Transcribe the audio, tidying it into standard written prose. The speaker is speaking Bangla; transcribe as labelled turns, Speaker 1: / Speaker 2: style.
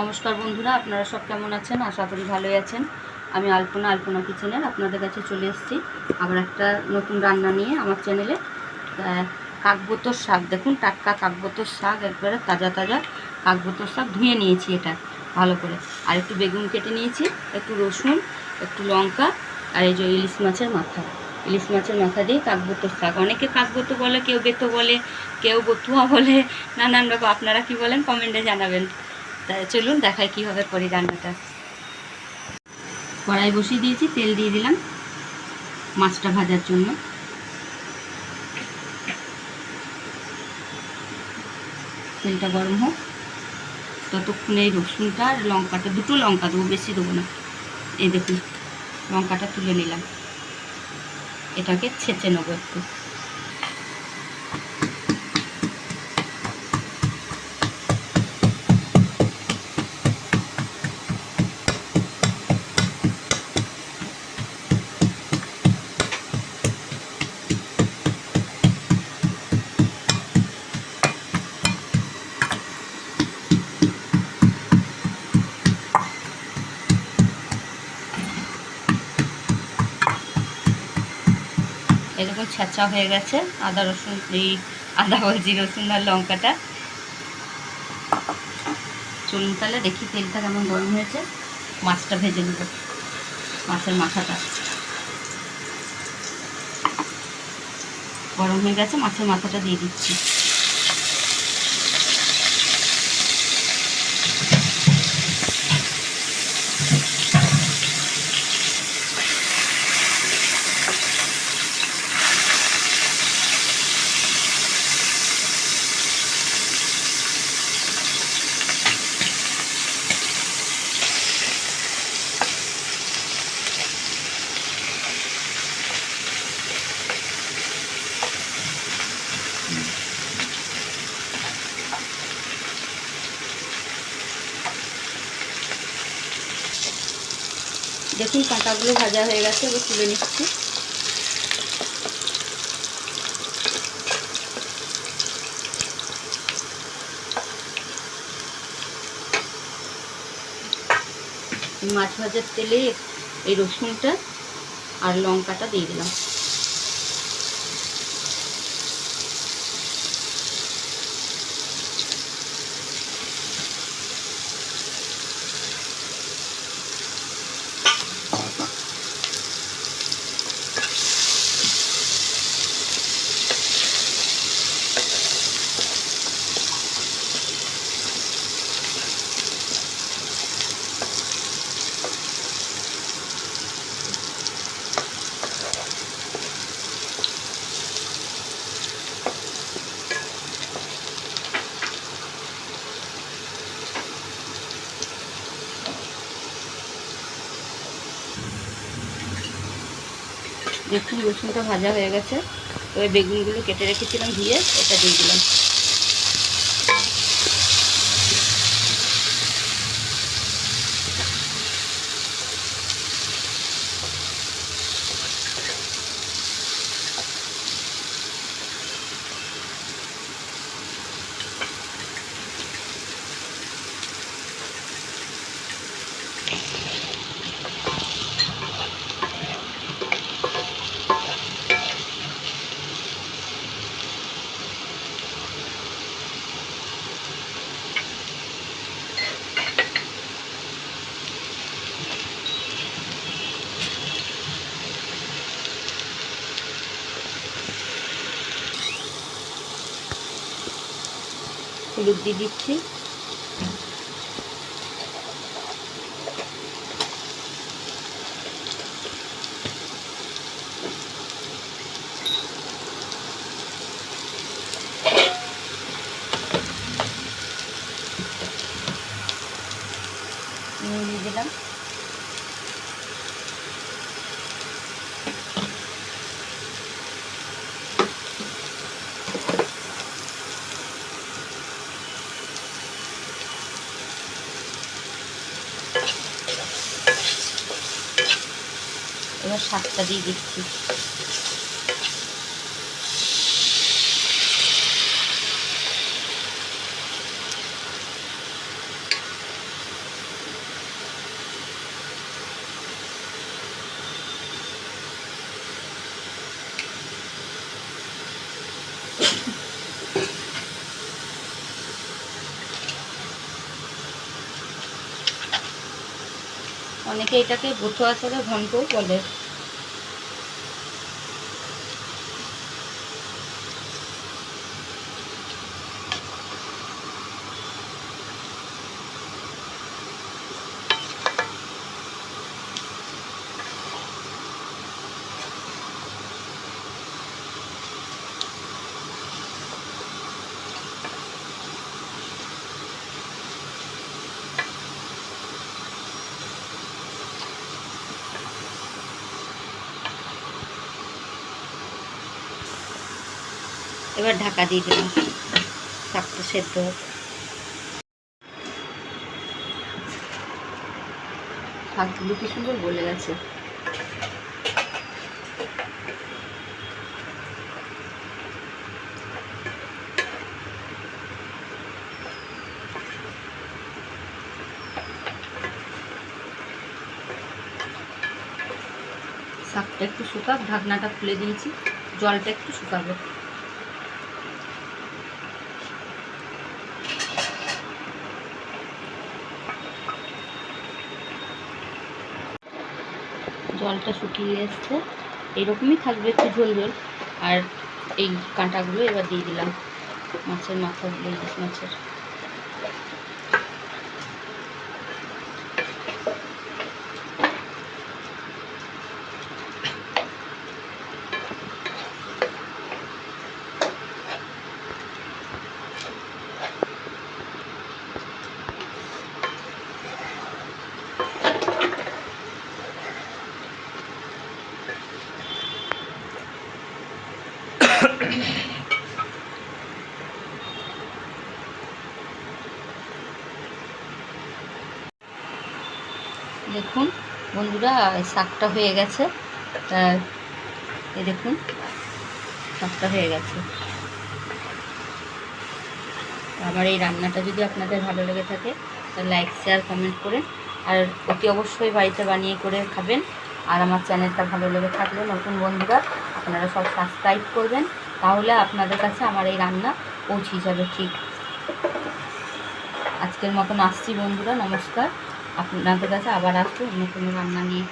Speaker 1: নমস্কার বন্ধুরা, আপনারা সব কেমন আছেন? আশা করি ভালোই আছেন। আমি আলপনা কিচেনের আপনাদের কাছে চলে এসেছি আবার একটা নতুন রান্না নিয়ে আমার চ্যানেলে। কাকবোতর শাক, দেখুন টাটকা কাকবোতর শাক, একবারে তাজা তাজা কাকবোতর শাক ধুয়ে নিয়েছি এটা ভালো করে। আর একটু বেগুন কেটে নিয়েছি, একটু রসুন, একটু লঙ্কা, আর এই যে ইলিশ মাছের মাথা দিয়ে কাকবোতর শাক। অনেকে কাকবোতো বলে, কেউ বেতো বলে, কেউ বতুয়া বলে, নানান রকম। আপনারা কি বলেন কমেন্টে জানাবেন। তাই চলুন দেখাই কীভাবে করি রান্নাটা। কড়াই বসিয়ে দিয়েছি, তেল দিয়ে দিলাম মাছটা ভাজার জন্য। তেলটা গরম হোক, ততক্ষণে এই রসুনটা আর লঙ্কাটা, দুটো লঙ্কা দেবো, বেশি দেবো না। এই দেখুন লঙ্কাটা তুলে নিলাম, এটাকে ছেঁচে নেবো একটু। এরকম ছেঁচা হয়ে গেছে আদা বলছি, রসুন আর লঙ্কাটা। চলুন তাহলে দেখি তেলটা কেমন গরম হয়েছে। মাছটা ভেজে নেব, মাছের মাথাটা গরম হয়ে গেছে, মাছের মাথাটা দিয়ে দিচ্ছি। দেখুন কাঁটাগুলো ভাজা হয়ে গেছে, এবার তুলে নিচ্ছি। মাছ ভাজার তেলে এই রসুনটা আর লঙ্কাটা দিয়ে দিলাম। দেখুন রসুনটা ভাজা হয়ে গেছে, তবে বেগুনগুলো কেটে রেখেছিলাম ধুয়ে, এটা দিয়ে দিলাম। হলুদ দিয়ে দিচ্ছি, নুন দিয়ে দিলাম। এবার শাকটা দিয়ে দিচ্ছি। অনেকে এটাকে বথুয়া শাকের ঘন্টও বলে। এবার ঢাকা দিয়ে দিলাম, শাকটা সেদ্ধ হোক। শাকগুলো কি সুন্দর গলে গেছে। শাকটা একটু শুকাক, ঢাকনাটা খুলে দিয়েছি, জলটা একটু শুকাবে। জলটা শুকিয়ে এসছে, এরকমই থাকবে, একটু ঝোল ঝোল। আর এই কাঁটাগুলো এবার দিয়ে দিলাম, মাছের মাথাগুলো, ইলিশ মাছের। দেখুন বন্ধুরা, শাকটা হয়ে গেছে। এই দেখুন শাকটা হয়ে গেছে। আমার এই রান্নাটা যদি আপনাদের ভালো লেগে থাকে তাহলে লাইক শেয়ার কমেন্ট করে, আর অতি অবশ্যই বাড়িতে বানিয়ে করে খাবেন। আর আমার চ্যানেলটা ভালো লেগে থাকলে নতুন বন্ধুরা আপনারা সব সাবস্ক্রাইব করবেন, তাহলে আপনাদের কাছে আমার এই রান্না পৌঁছে যাবে। ঠিক আজকের মতন আসছি বন্ধুরা, নমস্কার। আপনাদের কাছে আবার আসবো অন্য কোনো রান্না নিয়ে।